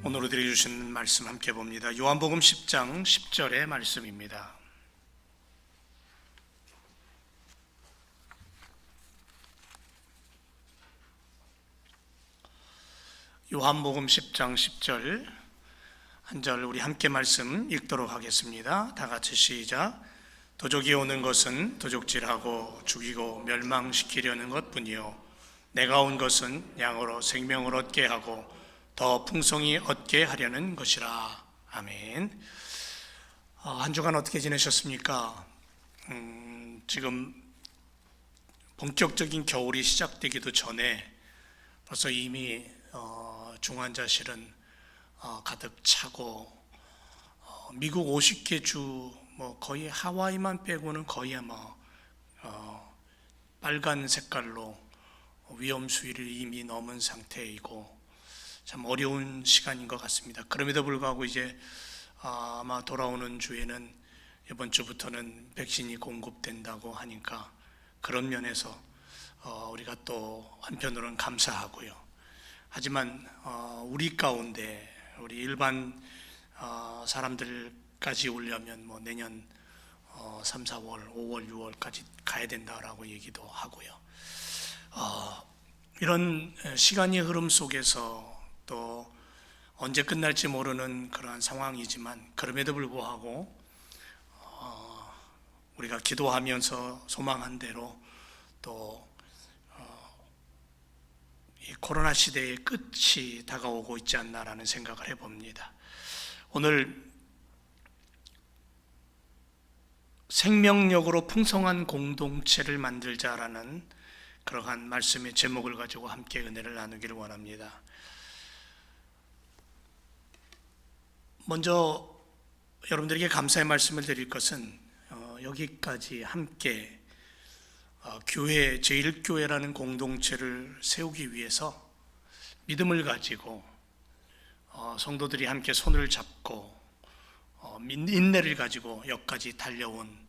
오늘 드려주신 말씀 함께 봅니다. 요한복음 10장 10절의 말씀입니다. 요한복음 10장 10절 한 절 우리 함께 말씀 읽도록 하겠습니다. 다 같이 시작. 도적이 오는 것은 도적질하고 죽이고 멸망시키려는 것뿐이요 내가 온 것은 양으로 생명을 얻게 하고 더 풍성히 얻게 하려는 것이라. 아멘. 한 주간 어떻게 지내셨습니까? 지금 본격적인 겨울이 시작되기도 전에 벌써 이미 중환자실은 가득 차고 미국 50개 주 거의 하와이만 빼고는 거의 빨간 색깔로 위험 수위를 이미 넘은 상태이고 참 어려운 시간인 것 같습니다. 그럼에도 불구하고 이제 아마 돌아오는 주에는 이번 주부터는 백신이 공급된다고 하니까 그런 면에서 우리가 또 한편으로는 감사하고요. 하지만 우리 가운데 우리 일반 사람들까지 오려면 내년 3, 4월, 5월, 6월까지 가야 된다라고 얘기도 하고요. 이런 시간의 흐름 속에서 또 언제 끝날지 모르는 그러한 상황이지만 그럼에도 불구하고 우리가 기도하면서 소망한 대로 또 이 코로나 시대의 끝이 다가오고 있지 않나라는 생각을 해봅니다. 오늘 생명력으로 풍성한 공동체를 만들자라는 그러한 말씀의 제목을 가지고 함께 은혜를 나누기를 원합니다. 먼저 여러분들에게 감사의 말씀을 드릴 것은 여기까지 함께 교회, 제1교회라는 공동체를 세우기 위해서 믿음을 가지고 성도들이 함께 손을 잡고 인내를 가지고 여기까지 달려온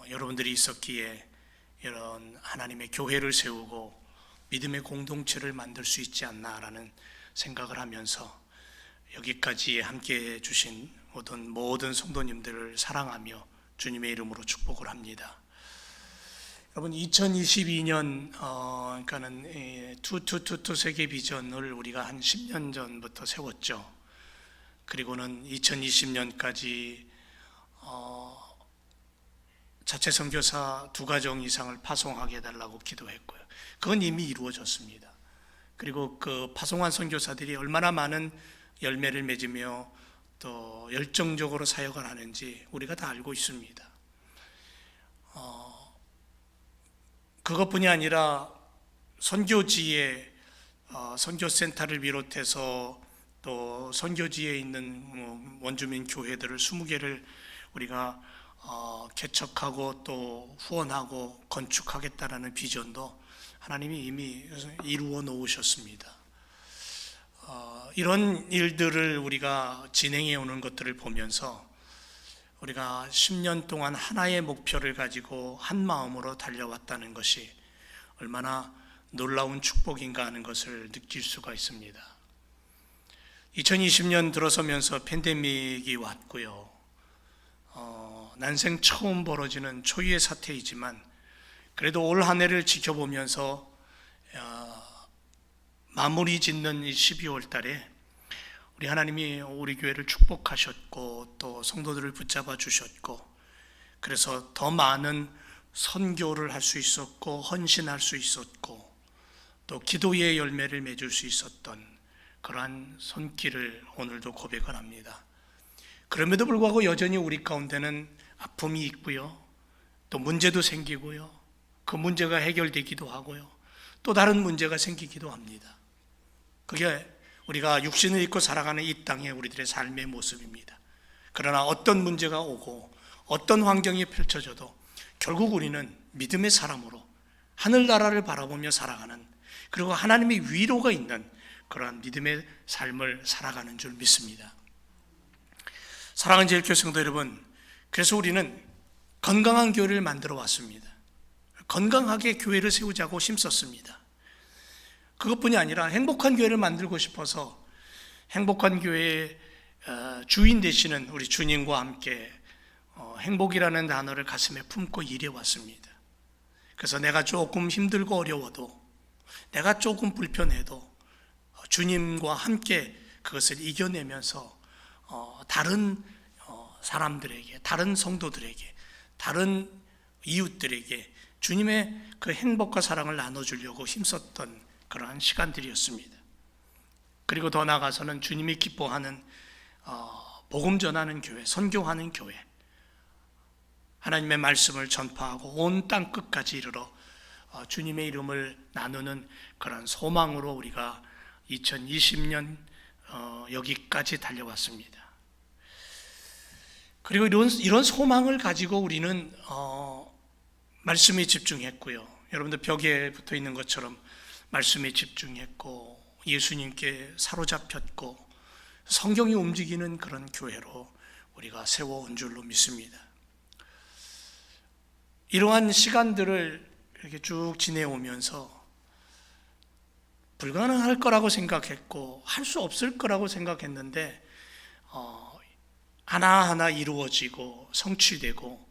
여러분들이 있었기에 이런 하나님의 교회를 세우고 믿음의 공동체를 만들 수 있지 않나라는 생각을 하면서 여기까지 함께 해주신 모든 성도님들을 사랑하며 주님의 이름으로 축복을 합니다. 여러분 2022년 그러니까는 2222 세계 비전을 우리가 한 10년 전부터 세웠죠. 그리고는 2020년까지 자체 선교사 2가정 이상을 파송하게 해달라고 기도했고요. 그건 이미 이루어졌습니다. 그리고 그 파송한 선교사들이 얼마나 많은 열매를 맺으며 또 열정적으로 사역을 하는지 우리가 다 알고 있습니다. 그것뿐이 아니라 선교지에 선교센터를 비롯해서 또 선교지에 있는 원주민 교회들을 20개를 우리가 개척하고 또 후원하고 건축하겠다라는 비전도 하나님이 이미 이루어 놓으셨습니다. 이런 일들을 우리가 진행해 오는 것들을 보면서 우리가 10년 동안 하나의 목표를 가지고 한 마음으로 달려왔다는 것이 얼마나 놀라운 축복인가 하는 것을 느낄 수가 있습니다. 2020년 들어서면서 팬데믹이 왔고요. 난생 처음 벌어지는 초유의 사태이지만 그래도 올 한 해를 지켜보면서 마무리 짓는 이 12월 달에 우리 하나님이 우리 교회를 축복하셨고 또 성도들을 붙잡아 주셨고 그래서 더 많은 선교를 할 수 있었고 헌신할 수 있었고 또 기도의 열매를 맺을 수 있었던 그러한 손길을 오늘도 고백을 합니다. 그럼에도 불구하고 여전히 우리 가운데는 아픔이 있고요. 또 문제도 생기고요. 그 문제가 해결되기도 하고요. 또 다른 문제가 생기기도 합니다. 그게 우리가 육신을 입고 살아가는 이 땅의 우리들의 삶의 모습입니다. 그러나 어떤 문제가 오고 어떤 환경이 펼쳐져도 결국 우리는 믿음의 사람으로 하늘나라를 바라보며 살아가는 그리고 하나님의 위로가 있는 그러한 믿음의 삶을 살아가는 줄 믿습니다. 사랑하는 제1교회 성도 여러분, 그래서 우리는 건강한 교회를 만들어 왔습니다. 건강하게 교회를 세우자고 힘썼습니다. 그것뿐이 아니라 행복한 교회를 만들고 싶어서 행복한 교회의 주인 되시는 우리 주님과 함께 행복이라는 단어를 가슴에 품고 일해왔습니다. 그래서 내가 조금 힘들고 어려워도, 내가 조금 불편해도 주님과 함께 그것을 이겨내면서 다른 사람들에게, 다른 성도들에게, 다른 이웃들에게 주님의 그 행복과 사랑을 나눠주려고 힘썼던 그러한 시간들이었습니다. 그리고 더 나아가서는 주님이 기뻐하는 복음 전하는 교회, 선교하는 교회, 하나님의 말씀을 전파하고 온 땅 끝까지 이르러 주님의 이름을 나누는 그런 소망으로 우리가 2020년 여기까지 달려왔습니다. 그리고 이런 소망을 가지고 우리는 말씀에 집중했고요. 여러분들 벽에 붙어 있는 것처럼 말씀에 집중했고 예수님께 사로잡혔고 성경이 움직이는 그런 교회로 우리가 세워온 줄로 믿습니다. 이러한 시간들을 이렇게 쭉 지내오면서 불가능할 거라고 생각했고 할 수 없을 거라고 생각했는데 하나하나 이루어지고 성취되고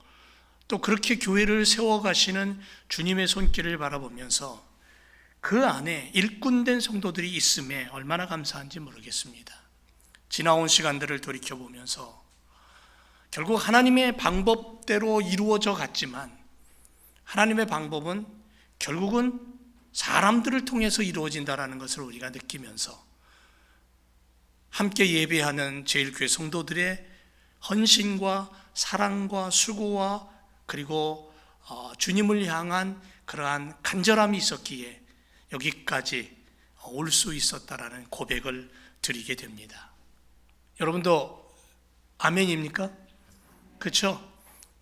또 그렇게 교회를 세워가시는 주님의 손길을 바라보면서 그 안에 일꾼된 성도들이 있음에 얼마나 감사한지 모르겠습니다. 지나온 시간들을 돌이켜보면서 결국 하나님의 방법대로 이루어져 갔지만 하나님의 방법은 결국은 사람들을 통해서 이루어진다는 것을 우리가 느끼면서 함께 예배하는 제일교회 성도들의 헌신과 사랑과 수고와 그리고 주님을 향한 그러한 간절함이 있었기에 여기까지 올 수 있었다라는 고백을 드리게 됩니다. 여러분도 아멘입니까? 그렇죠?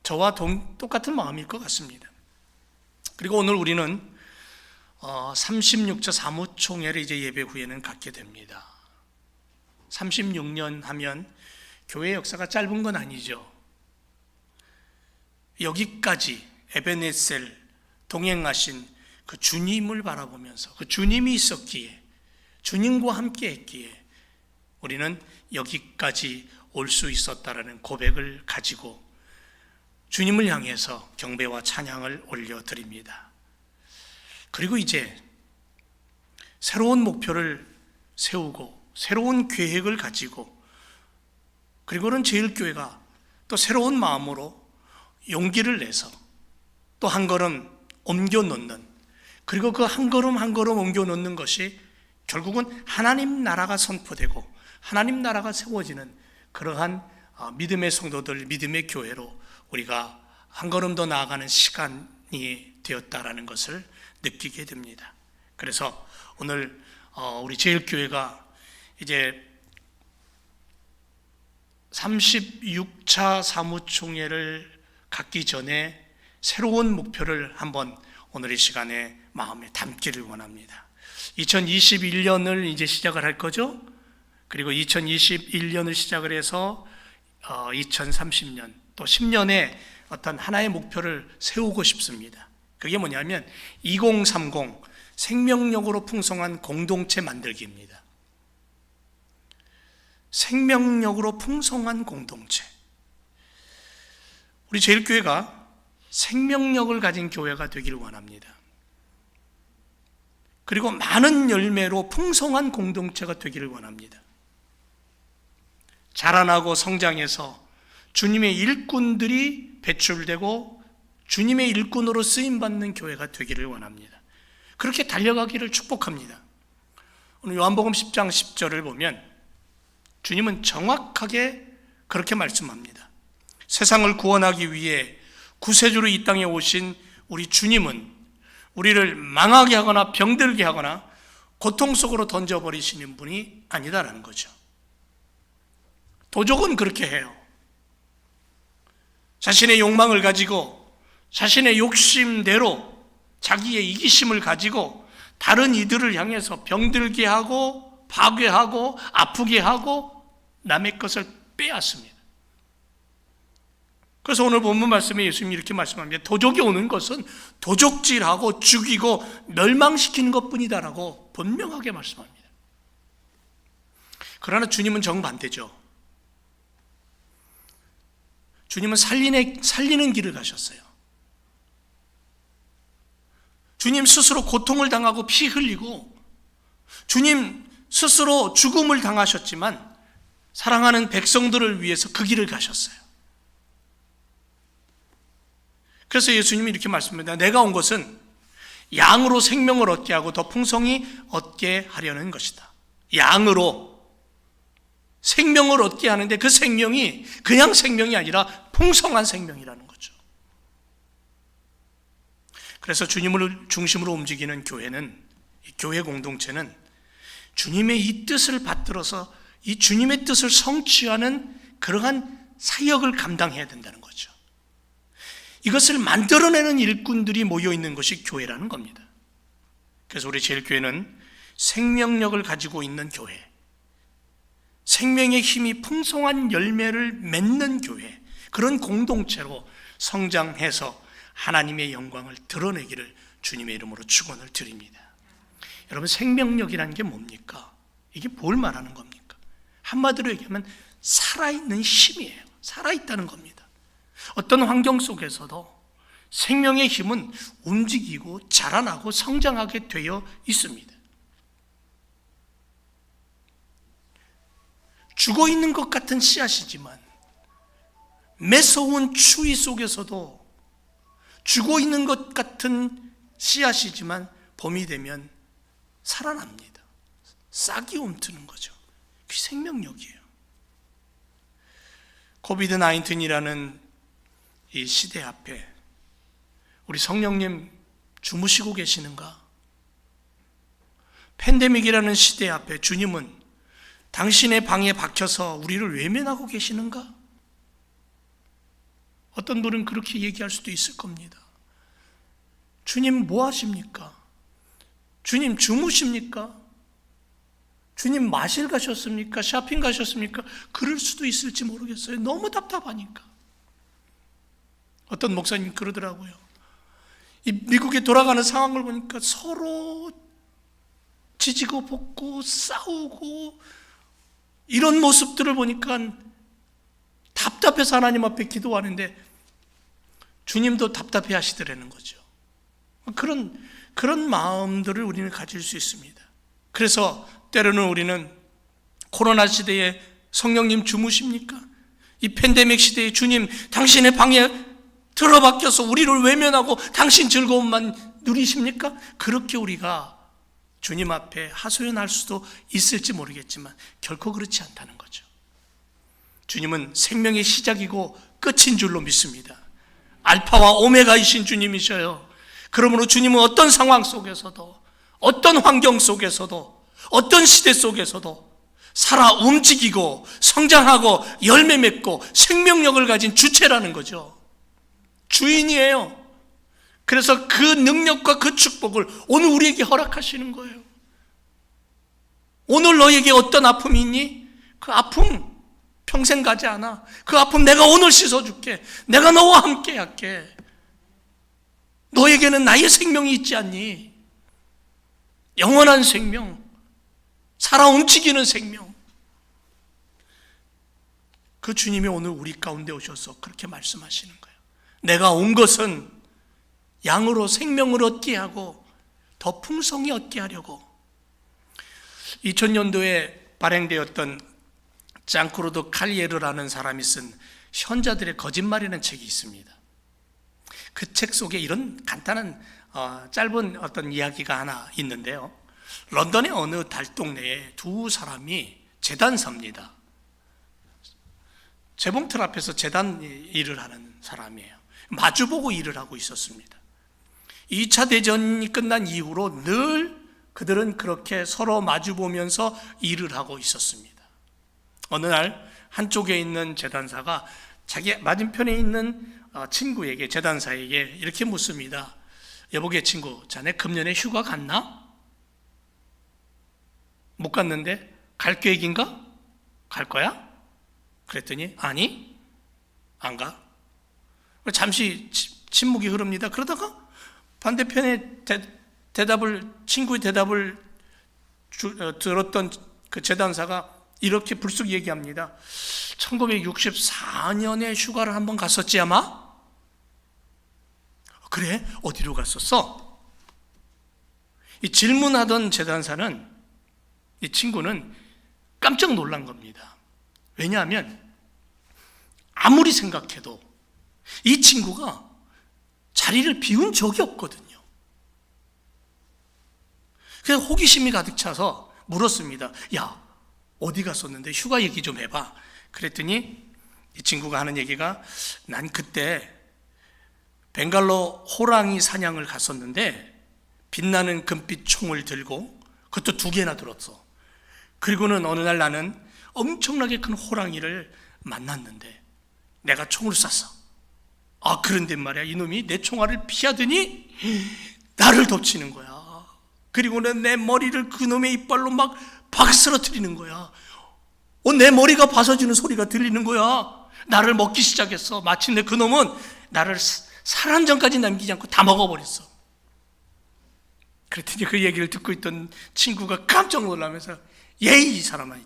저와 똑같은 마음일 것 같습니다. 그리고 오늘 우리는 36차 사무총회를 이제 예배 후에는 갖게 됩니다. 36년 하면 교회 역사가 짧은 건 아니죠. 여기까지 에베네셀 동행하신 그 주님을 바라보면서 그 주님이 있었기에 주님과 함께 했기에 우리는 여기까지 올 수 있었다라는 고백을 가지고 주님을 향해서 경배와 찬양을 올려드립니다. 그리고 이제 새로운 목표를 세우고 새로운 계획을 가지고 그리고는 제일교회가 또 새로운 마음으로 용기를 내서 또 한 걸음 옮겨 놓는, 그리고 그 한 걸음 한 걸음 옮겨 놓는 것이 결국은 하나님 나라가 선포되고 하나님 나라가 세워지는 그러한 믿음의 성도들, 믿음의 교회로 우리가 한 걸음 더 나아가는 시간이 되었다라는 것을 느끼게 됩니다. 그래서 오늘 우리 제일교회가 이제 36차 사무총회를 갖기 전에 새로운 목표를 한번 오늘 이 시간에 마음에 담기를 원합니다. 2021년을 이제 시작을 할 거죠. 그리고 2021년을 시작을 해서 2030년 또 10년의 어떤 하나의 목표를 세우고 싶습니다. 그게 뭐냐면 2030 생명력으로 풍성한 공동체 만들기입니다. 생명력으로 풍성한 공동체. 우리 제일교회가 생명력을 가진 교회가 되기를 원합니다. 그리고 많은 열매로 풍성한 공동체가 되기를 원합니다. 자라나고 성장해서 주님의 일꾼들이 배출되고 주님의 일꾼으로 쓰임받는 교회가 되기를 원합니다. 그렇게 달려가기를 축복합니다. 오늘 요한복음 10장 10절을 보면 주님은 정확하게 그렇게 말씀합니다. 세상을 구원하기 위해 구세주로 이 땅에 오신 우리 주님은 우리를 망하게 하거나 병들게 하거나 고통 속으로 던져버리시는 분이 아니다라는 거죠. 도적은 그렇게 해요. 자신의 욕망을 가지고 자신의 욕심대로 자기의 이기심을 가지고 다른 이들을 향해서 병들게 하고 파괴하고 아프게 하고 남의 것을 빼앗습니다. 그래서 오늘 본문 말씀에 예수님이 이렇게 말씀합니다. 도적이 오는 것은 도적질하고 죽이고 멸망시키는 것뿐이다라고 분명하게 말씀합니다. 그러나 주님은 정반대죠. 주님은 살리는 길을 가셨어요. 주님 스스로 고통을 당하고 피 흘리고 주님 스스로 죽음을 당하셨지만 사랑하는 백성들을 위해서 그 길을 가셨어요. 그래서 예수님이 이렇게 말씀합니다. 내가 온 것은 양으로 생명을 얻게 하고 더 풍성히 얻게 하려는 것이다. 양으로 생명을 얻게 하는데 그 생명이 그냥 생명이 아니라 풍성한 생명이라는 거죠. 그래서 주님을 중심으로 움직이는 교회는, 교회 공동체는 주님의 이 뜻을 받들어서 이 주님의 뜻을 성취하는 그러한 사역을 감당해야 된다는 거죠. 이것을 만들어내는 일꾼들이 모여있는 것이 교회라는 겁니다. 그래서 우리 제일교회는 생명력을 가지고 있는 교회, 생명의 힘이 풍성한 열매를 맺는 교회, 그런 공동체로 성장해서 하나님의 영광을 드러내기를 주님의 이름으로 축원을 드립니다. 여러분, 생명력이라는 게 뭡니까? 이게 뭘 말하는 겁니까? 한마디로 얘기하면 살아있는 힘이에요. 살아있다는 겁니다. 어떤 환경 속에서도 생명의 힘은 움직이고 자라나고 성장하게 되어 있습니다. 죽어 있는 것 같은 씨앗이지만 매서운 추위 속에서도 죽어 있는 것 같은 씨앗이지만 봄이 되면 살아납니다. 싹이 움트는 거죠. 그게 생명력이에요. 코비드-19이라는 이 시대 앞에 우리 성령님 주무시고 계시는가? 팬데믹이라는 시대 앞에 주님은 당신의 방에 박혀서 우리를 외면하고 계시는가? 어떤 분은 그렇게 얘기할 수도 있을 겁니다. 주님 뭐 하십니까? 주님 주무십니까? 주님 마실 가셨습니까? 쇼핑 가셨습니까? 그럴 수도 있을지 모르겠어요. 너무 답답하니까. 어떤 목사님 그러더라고요. 이 미국에 돌아가는 상황을 보니까 서로 지지고 볶고 싸우고 이런 모습들을 보니까 답답해서 하나님 앞에 기도하는데 주님도 답답해 하시더라는 거죠. 그런 마음들을 우리는 가질 수 있습니다. 그래서 때로는 우리는 코로나 시대에 성령님 주무십니까? 이 팬데믹 시대에 주님 당신의 방에 들어박혀서 우리를 외면하고 당신 즐거움만 누리십니까? 그렇게 우리가 주님 앞에 하소연할 수도 있을지 모르겠지만 결코 그렇지 않다는 거죠. 주님은 생명의 시작이고 끝인 줄로 믿습니다. 알파와 오메가이신 주님이셔요. 그러므로 주님은 어떤 상황 속에서도, 어떤 환경 속에서도, 어떤 시대 속에서도 살아 움직이고 성장하고 열매 맺고 생명력을 가진 주체라는 거죠. 주인이에요. 그래서 그 능력과 그 축복을 오늘 우리에게 허락하시는 거예요. 오늘 너에게 어떤 아픔이 있니? 그 아픔 평생 가지 않아. 그 아픔 내가 오늘 씻어줄게. 내가 너와 함께 할게. 너에게는 나의 생명이 있지 않니? 영원한 생명, 살아 움직이는 생명. 그 주님이 오늘 우리 가운데 오셔서 그렇게 말씀하시는 거예요. 내가 온 것은 양으로 생명을 얻게 하고 더 풍성히 얻게 하려고. 2000년도에 발행되었던 장크로드 칼리에르라는 사람이 쓴 현자들의 거짓말이라는 책이 있습니다. 그 책 속에 이런 간단한 짧은 어떤 이야기가 하나 있는데요. 런던의 어느 달동네에 두 사람이 제단사입니다. 재봉틀 앞에서 재단 일을 하는 사람이에요. 마주보고 일을 하고 있었습니다. 2차 대전이 끝난 이후로 늘 그들은 그렇게 서로 마주보면서 일을 하고 있었습니다. 어느 날 한쪽에 있는 재단사가 자기 맞은편에 있는 친구에게, 재단사에게 이렇게 묻습니다. 여보게 친구, 자네 금년에 휴가 갔나? 못 갔는데 갈 계획인가? 갈 거야? 그랬더니 아니, 안 가. 잠시 침묵이 흐릅니다. 그러다가 반대편에 친구의 대답을 들었던 그 재단사가 이렇게 불쑥 얘기합니다. 1964년에 휴가를 한번 갔었지 아마? 그래? 어디로 갔었어? 이 질문하던 재단사는, 이 친구는 깜짝 놀란 겁니다. 왜냐하면 아무리 생각해도 이 친구가 자리를 비운 적이 없거든요. 그래서 호기심이 가득 차서 물었습니다. 야, 어디 갔었는데 휴가 얘기 좀 해봐. 그랬더니 이 친구가 하는 얘기가, 난 그때 벵갈로 호랑이 사냥을 갔었는데 빛나는 금빛 총을 들고, 그것도 2개나 들었어. 그리고는 어느 날 나는 엄청나게 큰 호랑이를 만났는데 내가 총을 쐈어. 그런데 말이야, 이놈이 내 총알을 피하더니 나를 덮치는 거야. 그리고는 내 머리를 그놈의 이빨로 막 박스러뜨리는 거야. 내 머리가 벗어지는 소리가 들리는 거야. 나를 먹기 시작했어. 마침내 그놈은 나를 살 한 점까지 남기지 않고 다 먹어버렸어. 그랬더니 그 얘기를 듣고 있던 친구가 깜짝 놀라면서, 이 사람아,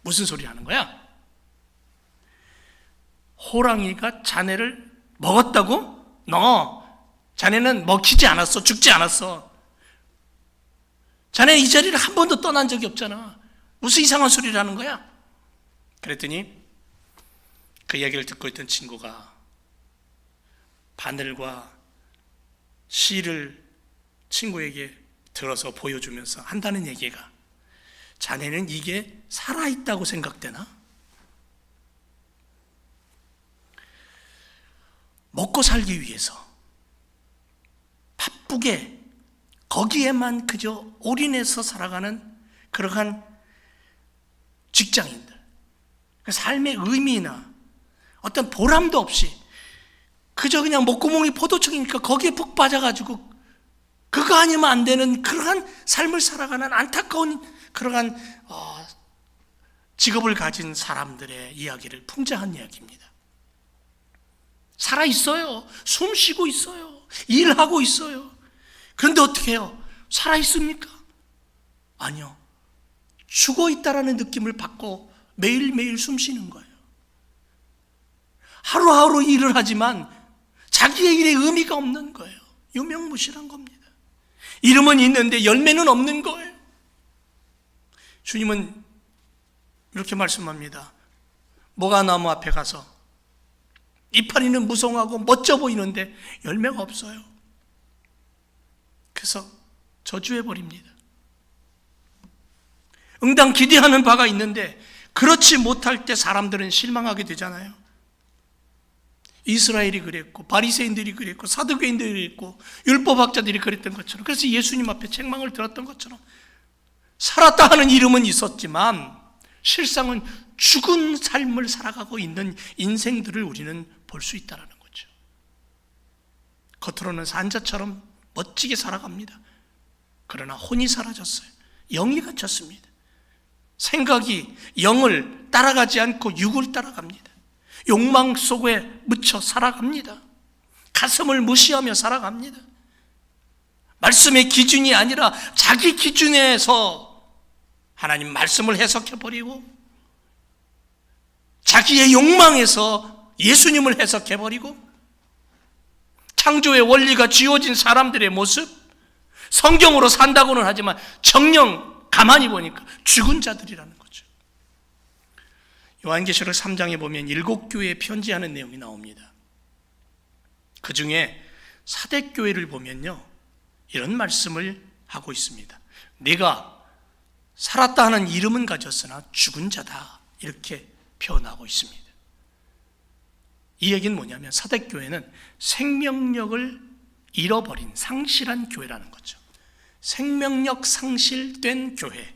무슨 소리 하는 거야? 호랑이가 자네를 먹었다고? 자네는 먹히지 않았어. 죽지 않았어. 자네 이 자리를 한 번도 떠난 적이 없잖아. 무슨 이상한 소리를 하는 거야? 그랬더니 그 이야기를 듣고 있던 친구가 바늘과 실을 친구에게 들어서 보여주면서 한다는 얘기가, 자네는 이게 살아있다고 생각되나? 먹고 살기 위해서 바쁘게 거기에만 그저 올인해서 살아가는 그러한 직장인들, 삶의 의미나 어떤 보람도 없이 그저 그냥 목구멍이 포도청이니까 거기에 푹 빠져가지고 그거 아니면 안 되는 그러한 삶을 살아가는 안타까운 그러한 직업을 가진 사람들의 이야기를 풍자한 이야기입니다. 살아있어요. 숨 쉬고 있어요. 일하고 있어요. 그런데 어떻게 해요? 살아있습니까? 아니요. 죽어있다라는 느낌을 받고 매일매일 숨 쉬는 거예요. 하루하루 일을 하지만 자기의 일에 의미가 없는 거예요. 유명무실한 겁니다. 이름은 있는데 열매는 없는 거예요. 주님은 이렇게 말씀합니다. 모가나무 앞에 가서 이파리는 무성하고 멋져 보이는데 열매가 없어요. 그래서 저주해버립니다. 응당 기대하는 바가 있는데 그렇지 못할 때 사람들은 실망하게 되잖아요. 이스라엘이 그랬고, 바리새인들이 그랬고, 사두개인들이 그랬고, 율법학자들이 그랬던 것처럼, 그래서 예수님 앞에 책망을 들었던 것처럼 살았다 하는 이름은 있었지만 실상은 죽은 삶을 살아가고 있는 인생들을 우리는 볼 수 있다는 거죠. 겉으로는 산자처럼 멋지게 살아갑니다. 그러나 혼이 사라졌어요. 영이 갇혔습니다. 생각이 영을 따라가지 않고 육을 따라갑니다. 욕망 속에 묻혀 살아갑니다. 가슴을 무시하며 살아갑니다. 말씀의 기준이 아니라 자기 기준에서 하나님 말씀을 해석해버리고 자기의 욕망에서 예수님을 해석해버리고 창조의 원리가 쥐어진 사람들의 모습, 성경으로 산다고는 하지만 정녕 가만히 보니까 죽은 자들이라는 거죠. 요한계시록 3장에 보면 7교회에 편지하는 내용이 나옵니다. 그 중에 사대교회를 보면요, 이런 말씀을 하고 있습니다. 네가 살았다 하는 이름은 가졌으나 죽은 자다, 이렇게 표현하고 있습니다. 이 얘기는 뭐냐면 사대교회는 생명력을 잃어버린 상실한 교회라는 거죠. 생명력 상실된 교회.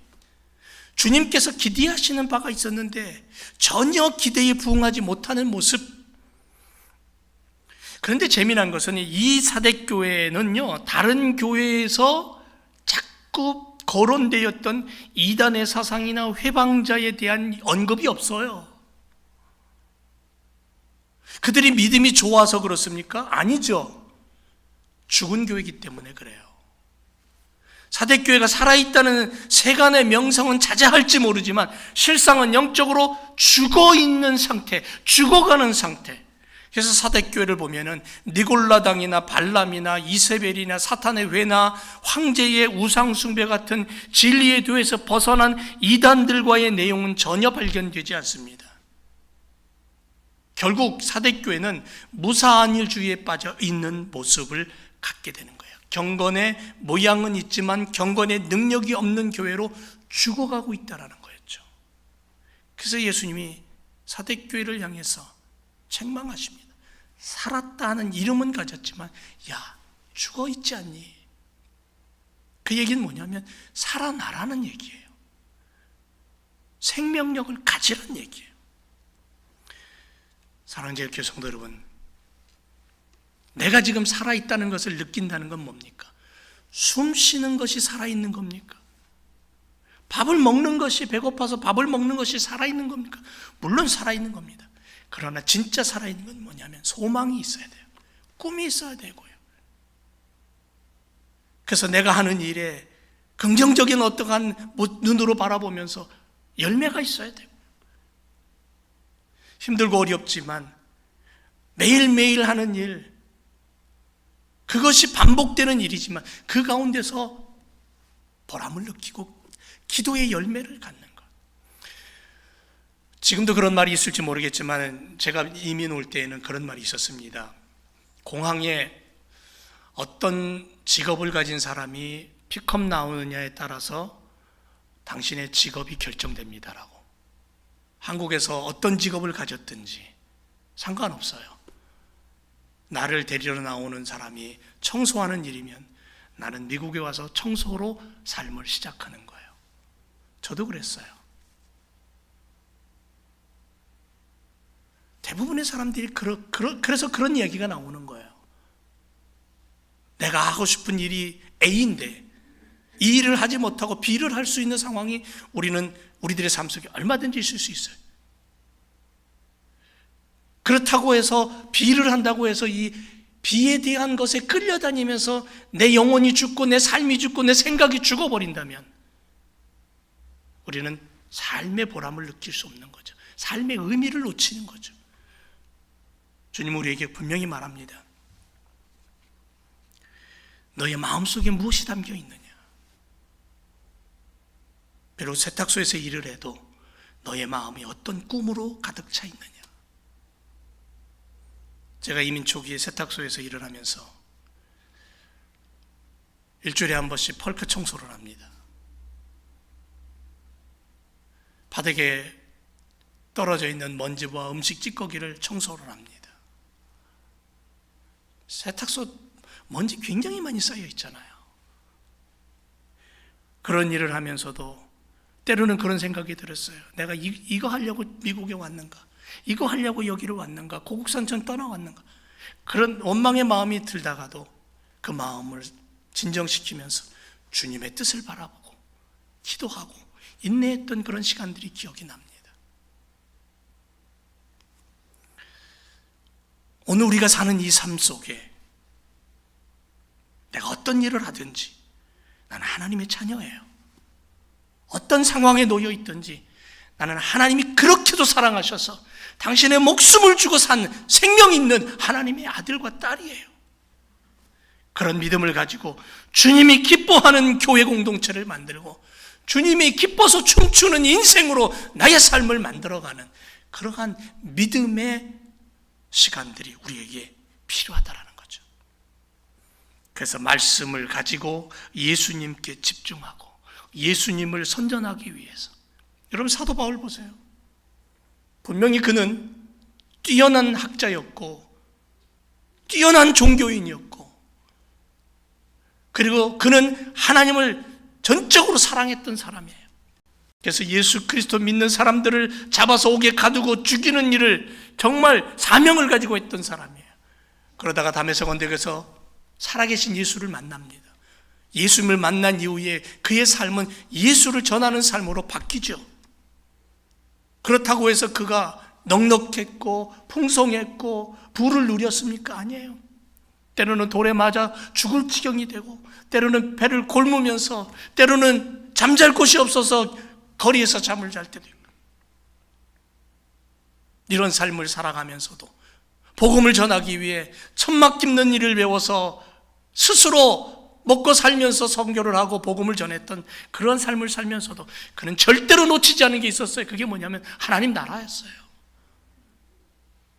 주님께서 기대하시는 바가 있었는데 전혀 기대에 부응하지 못하는 모습. 그런데 재미난 것은 이 사대교회는요, 다른 교회에서 자꾸 거론되었던 이단의 사상이나 회방자에 대한 언급이 없어요. 그들이 믿음이 좋아서 그렇습니까? 아니죠. 죽은 교회이기 때문에 그래요. 사대교회가 살아있다는 세간의 명성은 자자할지 모르지만 실상은 영적으로 죽어있는 상태, 죽어가는 상태. 그래서 사대교회를 보면은 니골라당이나 발람이나 이세벨이나 사탄의 회나 황제의 우상숭배 같은 진리의 도에서 벗어난 이단들과의 내용은 전혀 발견되지 않습니다. 결국 사대교회는 무사한 일주의에 빠져 있는 모습을 갖게 되는 거예요. 경건의 모양은 있지만 경건의 능력이 없는 교회로 죽어가고 있다는 거였죠. 그래서 예수님이 사대교회를 향해서 책망하십니다. 살았다 하는 이름은 가졌지만 야, 죽어있지 않니? 그 얘기는 뭐냐면 살아나라는 얘기예요. 생명력을 가지라는 얘기예요. 사랑하는 제일교회 성도 여러분, 내가 지금 살아있다는 것을 느낀다는 건 뭡니까? 숨 쉬는 것이 살아있는 겁니까? 밥을 먹는 것이, 배고파서 밥을 먹는 것이 살아있는 겁니까? 물론 살아있는 겁니다. 그러나 진짜 살아있는 건 뭐냐면 소망이 있어야 돼요. 꿈이 있어야 되고요. 그래서 내가 하는 일에 긍정적인 어떠한 눈으로 바라보면서 열매가 있어야 되고, 힘들고 어렵지만 매일매일 하는 일, 그것이 반복되는 일이지만 그 가운데서 보람을 느끼고 기도의 열매를 갖는 것. 지금도 그런 말이 있을지 모르겠지만 제가 이민 올 때에는 그런 말이 있었습니다. 공항에 어떤 직업을 가진 사람이 픽업 나오느냐에 따라서 당신의 직업이 결정됩니다라고. 한국에서 어떤 직업을 가졌든지 상관없어요. 나를 데리러 나오는 사람이 청소하는 일이면 나는 미국에 와서 청소로 삶을 시작하는 거예요. 저도 그랬어요. 대부분의 사람들이 그래서 그런 이야기가 나오는 거예요. 내가 하고 싶은 일이 A인데 이 일을 하지 못하고 B를 할 수 있는 상황이 우리들의 삶 속에 얼마든지 있을 수 있어요. 그렇다고 해서 B를 한다고 해서 이 B에 대한 것에 끌려다니면서 내 영혼이 죽고 내 삶이 죽고 내 생각이 죽어버린다면 우리는 삶의 보람을 느낄 수 없는 거죠. 삶의 의미를 놓치는 거죠. 주님 우리에게 분명히 말합니다. 너의 마음속에 무엇이 담겨 있느냐? 비록 세탁소에서 일을 해도 너의 마음이 어떤 꿈으로 가득 차 있느냐? 제가 이민 초기에 세탁소에서 일을 하면서 일주일에 한 번씩 펄크 청소를 합니다. 바닥에 떨어져 있는 먼지와 음식 찌꺼기를 청소를 합니다. 세탁소 먼지 굉장히 많이 쌓여 있잖아요. 그런 일을 하면서도 때로는 그런 생각이 들었어요. 내가 이거 하려고 미국에 왔는가? 이거 하려고 여기로 왔는가? 고국산천 떠나왔는가? 그런 원망의 마음이 들다가도 그 마음을 진정시키면서 주님의 뜻을 바라보고 기도하고 인내했던 그런 시간들이 기억이 납니다. 오늘 우리가 사는 이 삶 속에 내가 어떤 일을 하든지 나는 하나님의 자녀예요. 어떤 상황에 놓여 있든지 나는 하나님이 그렇게도 사랑하셔서 당신의 목숨을 주고 산 생명 있는 하나님의 아들과 딸이에요. 그런 믿음을 가지고 주님이 기뻐하는 교회 공동체를 만들고 주님이 기뻐서 춤추는 인생으로 나의 삶을 만들어가는 그러한 믿음의 시간들이 우리에게 필요하다라는 거죠. 그래서 말씀을 가지고 예수님께 집중하고 예수님을 선전하기 위해서, 여러분 사도 바울 보세요. 분명히 그는 뛰어난 학자였고 뛰어난 종교인이었고 그리고 그는 하나님을 전적으로 사랑했던 사람이에요. 그래서 예수 그리스도 믿는 사람들을 잡아서 옥에 가두고 죽이는 일을 정말 사명을 가지고 했던 사람이에요. 그러다가 다메섹 언덕에서 살아계신 예수를 만납니다. 예수님을 만난 이후에 그의 삶은 예수를 전하는 삶으로 바뀌죠. 그렇다고 해서 그가 넉넉했고 풍성했고 부를 누렸습니까? 아니에요. 때로는 돌에 맞아 죽을 지경이 되고, 때로는 배를 골무면서, 때로는 잠잘 곳이 없어서 거리에서 잠을 잘 때도 있고, 이런 삶을 살아가면서도 복음을 전하기 위해 천막 깁는 일을 배워서 스스로 먹고 살면서 선교를 하고 복음을 전했던 그런 삶을 살면서도 그는 절대로 놓치지 않은 게 있었어요. 그게 뭐냐면 하나님 나라였어요.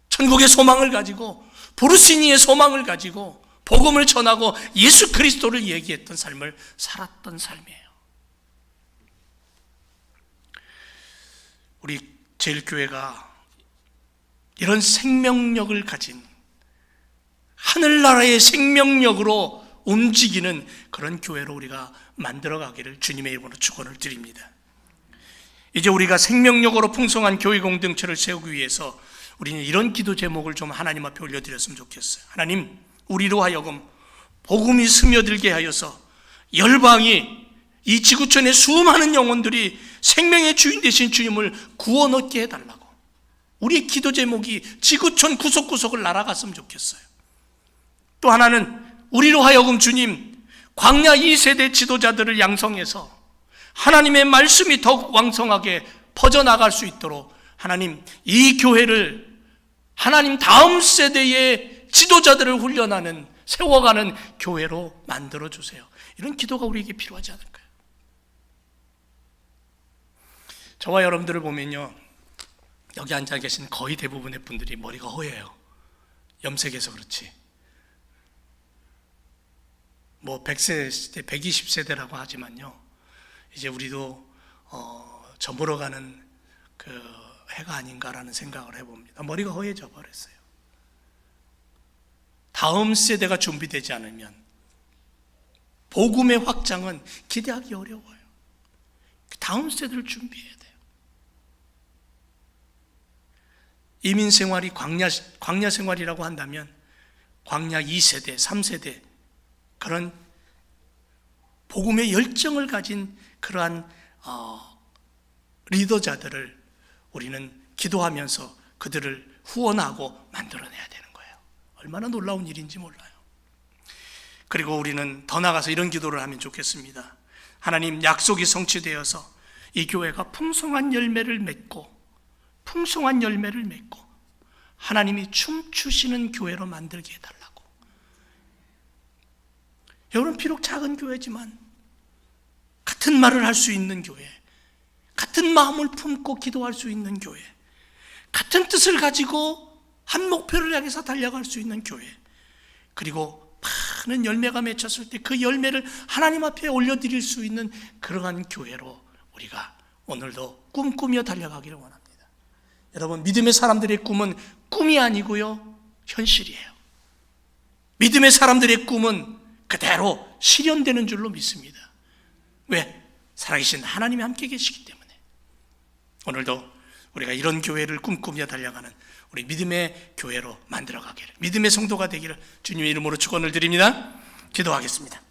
천국의 소망을 가지고, 부르시니의 소망을 가지고 복음을 전하고 예수 그리스도를 얘기했던 삶을 살았던 삶이에요. 우리 제일교회가 이런 생명력을 가진, 하늘나라의 생명력으로 움직이는 그런 교회로 우리가 만들어가기를 주님의 이름으로 축원을 드립니다. 이제 우리가 생명력으로 풍성한 교회 공동체를 세우기 위해서 우리는 이런 기도 제목을 좀 하나님 앞에 올려드렸으면 좋겠어요. 하나님, 우리로 하여금 복음이 스며들게 하여서 열방이, 이 지구촌의 수많은 영혼들이 생명의 주인 되신 주님을 구원 얻게 해달라고. 우리의 기도 제목이 지구촌 구석구석을 날아갔으면 좋겠어요. 또 하나는 우리로 하여금 주님, 광야 2세대 지도자들을 양성해서 하나님의 말씀이 더욱 왕성하게 퍼져나갈 수 있도록 하나님, 이 교회를 하나님 다음 세대의 지도자들을 훈련하는, 세워가는 교회로 만들어주세요. 이런 기도가 우리에게 필요하지 않을까요? 저와 여러분들을 보면요, 여기 앉아 계신 거의 대부분의 분들이 머리가 허예요. 염색해서 그렇지. 뭐 100세, 120세대라고 하지만요, 이제 우리도 저물어 가는 그 해가 아닌가라는 생각을 해봅니다. 머리가 허해져 버렸어요. 다음 세대가 준비되지 않으면 복음의 확장은 기대하기 어려워요. 다음 세대를 준비해야 돼요. 이민 생활이 광야 생활이라고 한다면 광야 2세대, 3세대 그런 복음의 열정을 가진 그러한 리더자들을 우리는 기도하면서 그들을 후원하고 만들어내야 되는 거예요. 얼마나 놀라운 일인지 몰라요. 그리고 우리는 더 나아가서 이런 기도를 하면 좋겠습니다. 하나님, 약속이 성취되어서 이 교회가 풍성한 열매를 맺고 하나님이 춤추시는 교회로 만들게 해달라고. 여러분, 비록 작은 교회지만 같은 말을 할 수 있는 교회, 같은 마음을 품고 기도할 수 있는 교회, 같은 뜻을 가지고 한 목표를 향해서 달려갈 수 있는 교회, 그리고 많은 열매가 맺혔을 때 그 열매를 하나님 앞에 올려드릴 수 있는 그러한 교회로 우리가 오늘도 꿈꾸며 달려가기를 원합니다. 여러분, 믿음의 사람들의 꿈은 꿈이 아니고요, 현실이에요. 믿음의 사람들의 꿈은 그대로 실현되는 줄로 믿습니다. 왜? 살아계신 하나님이 함께 계시기 때문에. 오늘도 우리가 이런 교회를 꿈꾸며 달려가는 우리 믿음의 교회로 만들어가기를, 믿음의 성도가 되기를 주님의 이름으로 축원을 드립니다. 기도하겠습니다.